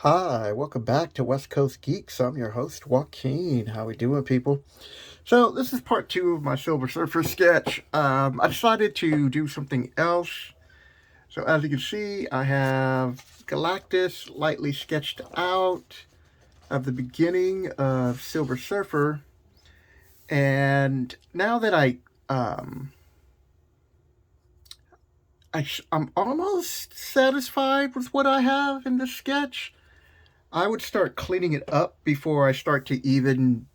Hi, welcome back to West Coast Geeks. I'm your host, Joaquin. How we doing, people? So this is part two of my Silver Surfer sketch. I decided to do something else. So as you can see, I have Galactus lightly sketched out of the beginning of Silver Surfer. And now that um, I'm almost satisfied with what I have in this sketch, I would start cleaning it up before I start to even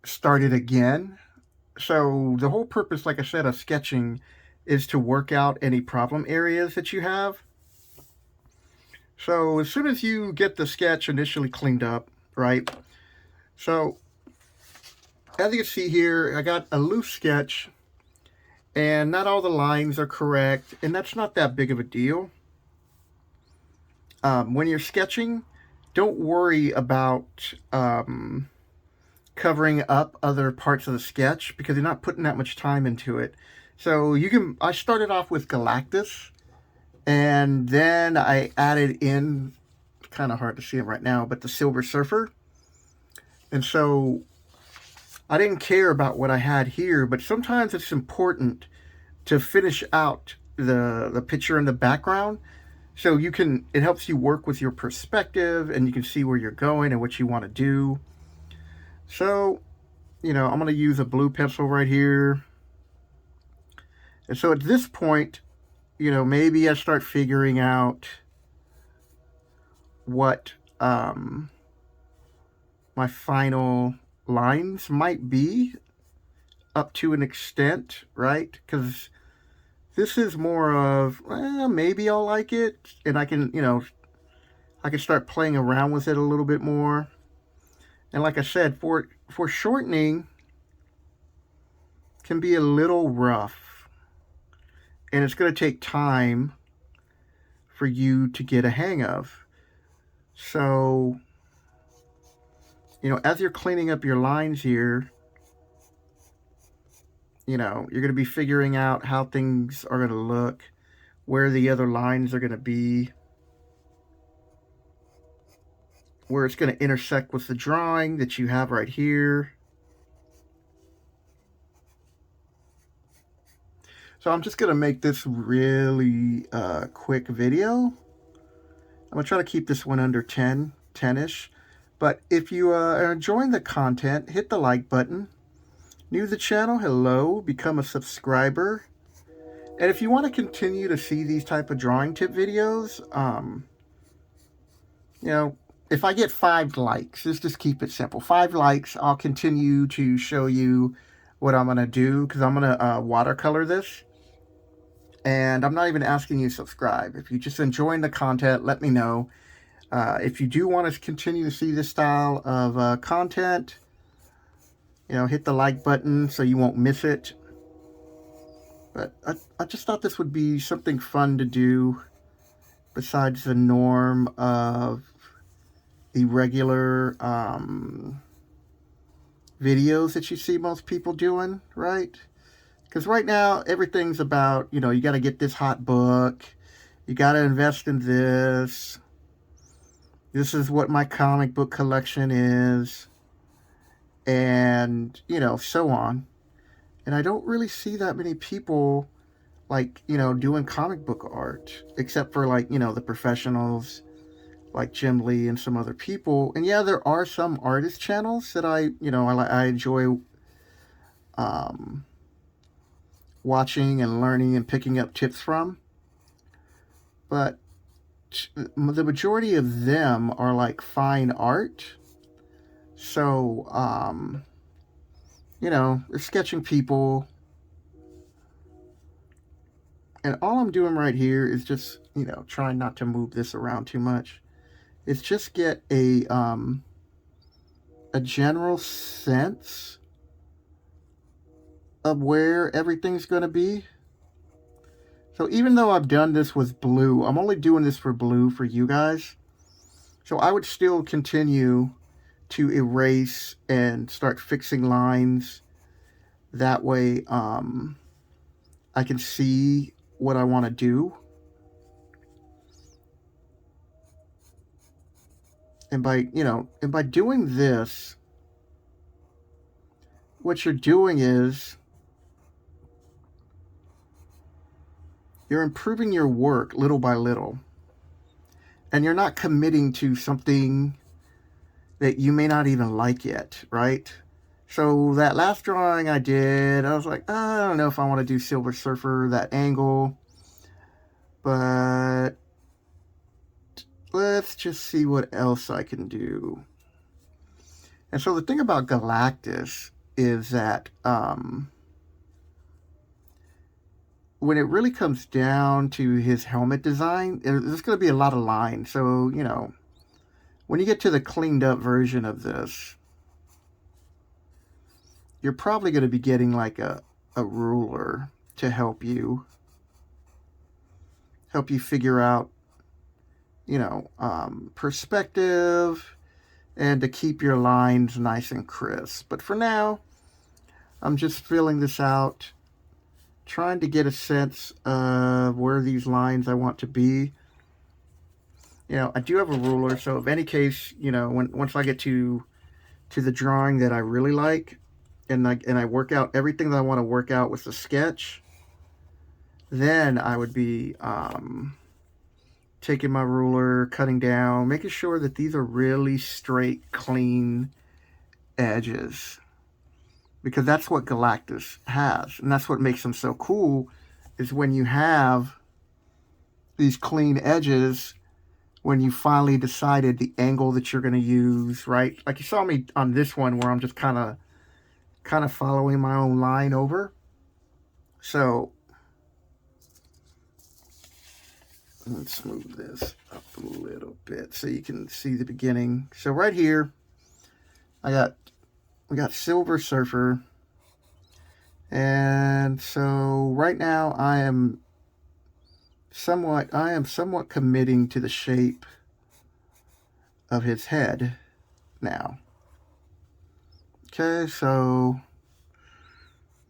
start it again. So the whole purpose, like I said, of sketching is to work out any problem areas that you have. So as soon as you get the sketch initially cleaned up, right? So as you can see here, I got a loose sketch and not all the lines are correct, and that's not that big of a deal. When you're sketching, don't worry about covering up other parts of the sketch because you're not putting that much time into it. So I started off with Galactus, and then I added in, it's kind of hard to see it right now, but the Silver Surfer. And so I didn't care about what I had here, but sometimes it's important to finish out the picture in the background so it helps you work with your perspective and you can see where you're going and what you want to do. So, I'm going to use a blue pencil right here. And so at this point, maybe I start figuring out what my final lines might be up to an extent, right? Because this is more of, maybe I'll like it, and I can start playing around with it a little bit more. And like I said, for shortening, can be a little rough, and it's going to take time for you to get a hang of. So, as you're cleaning up your lines here, you're going to be figuring out how things are going to look, where the other lines are going to be, where it's going to intersect with the drawing that you have right here. So I'm just going to make this really quick video. I'm going to try to keep this one under 10-ish. But if you are enjoying the content, hit the like button. New to the channel, hello, become a subscriber. And if you want to continue to see these type of drawing tip videos, if I get 5 likes, let's just keep it simple. 5 likes, I'll continue to show you what I'm going to do because I'm going to watercolor this. And I'm not even asking you to subscribe. If you're just enjoying the content, let me know. If you do want to continue to see this style of content, hit the like button so you won't miss it. But I just thought this would be something fun to do besides the norm of the regular videos that you see most people doing, right? Because right now, everything's about, you got to get this hot book. You got to invest in this. This is what my comic book collection is. And, so on. And I don't really see that many people, doing comic book art. Except for, the professionals, like Jim Lee and some other people. And yeah, there are some artist channels that I enjoy watching and learning and picking up tips from. But the majority of them are like fine art. So, they're sketching people. And all I'm doing right here is just, trying not to move this around too much. Is just get a general sense of where everything's going to be. So even though I've done this with blue, I'm only doing this for blue for you guys. So I would still continue to erase and start fixing lines. That way I can see what I want to do. And by doing this, what you're doing is you're improving your work little by little. And you're not committing to something that you may not even like yet, right? So that last drawing I did, I was like, I don't know if I want to do Silver Surfer, that angle. But let's just see what else I can do. And so the thing about Galactus is that when it really comes down to his helmet design, there's going to be a lot of lines. So, when you get to the cleaned up version of this, you're probably going to be getting like a ruler to help you figure out, perspective and to keep your lines nice and crisp. But for now, I'm just filling this out, trying to get a sense of where these lines I want to be. I do have a ruler, so in any case, once I get to the drawing that I really like, and I work out everything that I want to work out with the sketch, then I would be taking my ruler, cutting down, making sure that these are really straight, clean edges. Because that's what Galactus has. And that's what makes him so cool, is when you have these clean edges, when you finally decided the angle that you're going to use, right? Like you saw me on this one where I'm just kind of following my own line over. So let's move this up a little bit so you can see the beginning. So right here, we got Silver Surfer. And so right now I am somewhat committing to the shape of his head now. Okay, so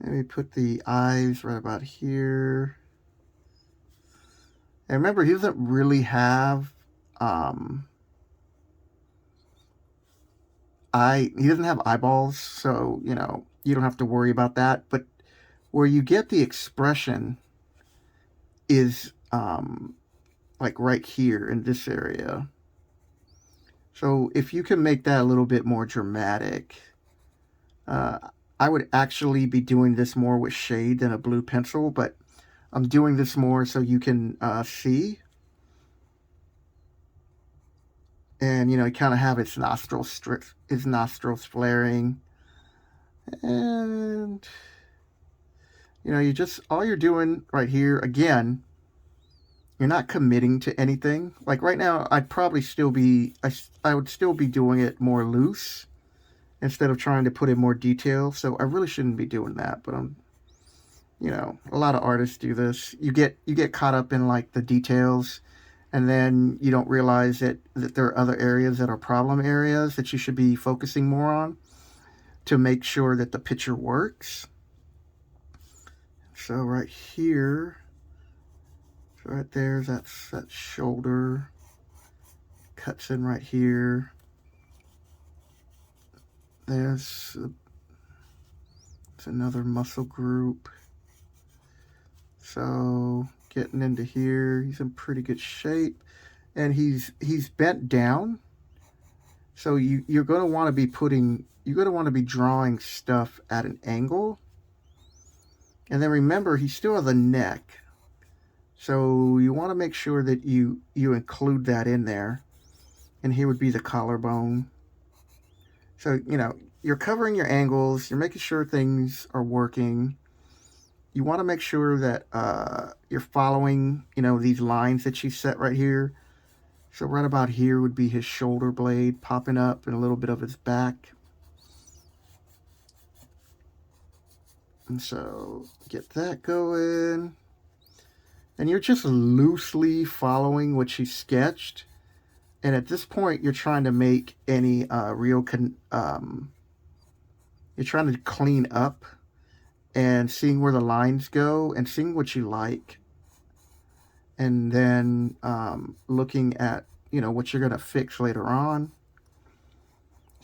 let me put the eyes right about here. And remember, he doesn't really have he doesn't have eyeballs, so you don't have to worry about that. But where you get the expression is like right here in this area. So if you can make that a little bit more dramatic, I would actually be doing this more with shade than a blue pencil, but I'm doing this more so you can see. And, you kind of have his nostrils flaring. And, all you're doing right here, again, you're not committing to anything. Like right now, I'd probably still be, I would still be doing it more loose instead of trying to put in more detail. So I really shouldn't be doing that, but I'm, a lot of artists do this. You get caught up in like the details, and then you don't realize that there are other areas that are problem areas that you should be focusing more on to make sure that the picture works. So right here, right there, that's that shoulder. Cuts in right here. There's another muscle group. So getting into here, he's in pretty good shape, and he's bent down. So you're going to want to be drawing stuff at an angle. And then remember, he still has a neck. So you want to make sure that you include that in there. And here would be the collarbone. So, you're covering your angles. You're making sure things are working. You want to make sure that you're following, these lines that you set right here. So right about here would be his shoulder blade popping up and a little bit of his back. And so get that going. And you're just loosely following what she sketched. And at this point, you're trying to make any you're trying to clean up and seeing where the lines go and seeing what you like. And then looking at, what you're going to fix later on.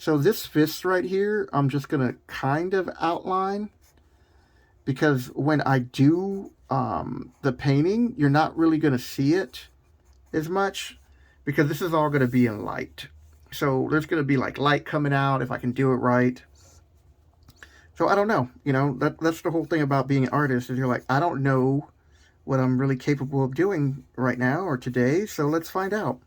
So this fist right here, I'm just going to kind of outline, because when I do the painting, you're not really going to see it as much, because this is all going to be in light. So there's going to be like light coming out if I can do it right. So I don't know, that's the whole thing about being an artist, is you're like, I don't know what I'm really capable of doing right now or today, so let's find out.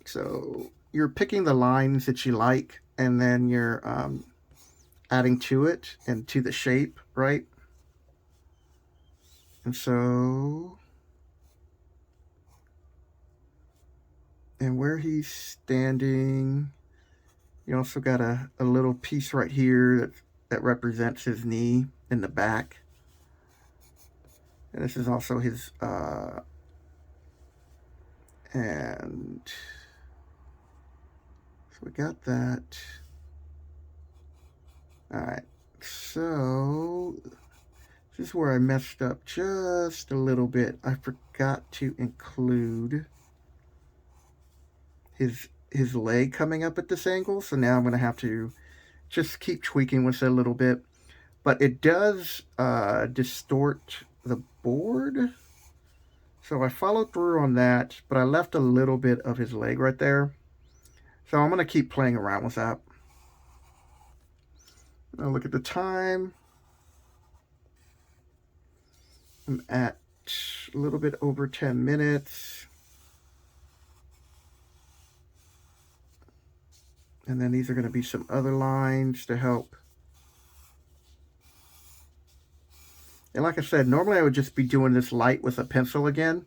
So you're picking the lines that you like, and then you're adding to it and to the shape, right? And so, and where he's standing, you also got a little piece right here that represents his knee in the back. And this is also his, and so we got that. All right, so this is where I messed up just a little bit. I forgot to include his leg coming up at this angle, so now I'm going to have to just keep tweaking with it a little bit. But it does distort the board, so I followed through on that, but I left a little bit of his leg right there. So I'm going to keep playing around with that. Now look at the time. I'm at a little bit over 10 minutes. And then these are going to be some other lines to help. And like I said, normally I would just be doing this light with a pencil again,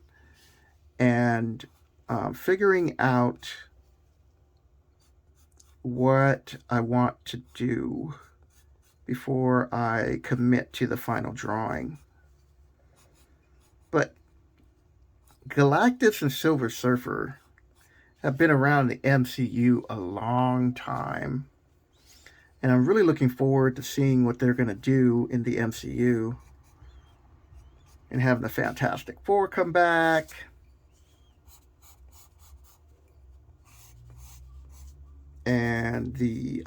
and figuring out what I want to do before I commit to the final drawing. But Galactus and Silver Surfer have been around the MCU a long time, and I'm really looking forward to seeing what they're going to do in the MCU, and having the Fantastic Four come back. And the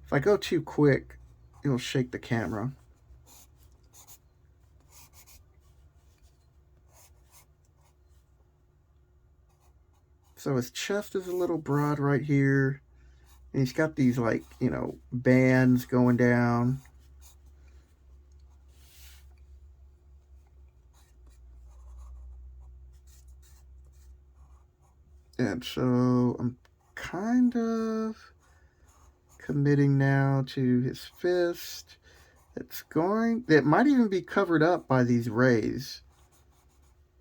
if I go too quick, it'll shake the camera. So his chest is a little broad right here, and he's got these, like, bands going down. And so I'm kind of committing now to his fist. It might even be covered up by these rays.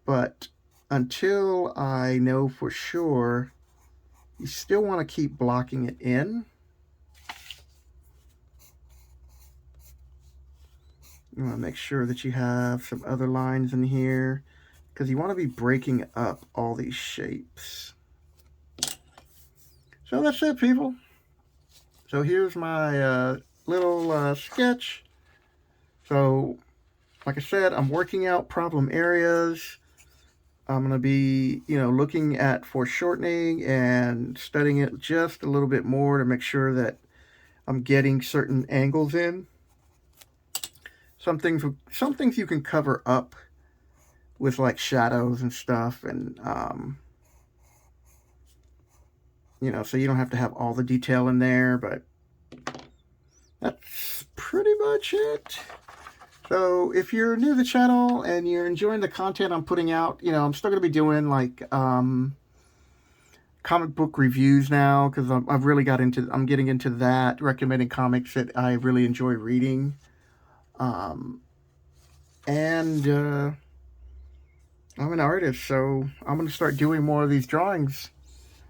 But until I know for sure, you still want to keep blocking it in. You want to make sure that you have some other lines in here, because you want to be breaking up all these shapes. So that's it, people. So here's my little sketch. So, like I said, I'm working out problem areas. I'm going to be, looking at foreshortening and studying it just a little bit more to make sure that I'm getting certain angles in. Some things you can cover up with, like, shadows and stuff, and so you don't have to have all the detail in there, but that's pretty much it. So if you're new to the channel and you're enjoying the content I'm putting out, I'm still going to be doing, like, comic book reviews now, because I'm getting into that, recommending comics that I really enjoy reading. And I'm an artist, so I'm going to start doing more of these drawings.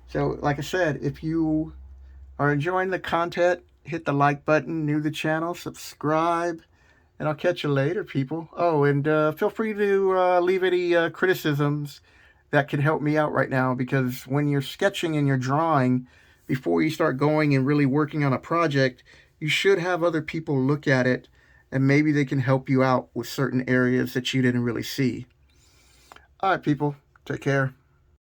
So, like I said, if you are enjoying the content, hit the like button, new to the channel, subscribe, and I'll catch you later, people. Oh, and feel free to leave any criticisms that could help me out right now, because when you're sketching and you're drawing, before you start going and really working on a project, you should have other people look at it, and maybe they can help you out with certain areas that you didn't really see. All right, people, take care.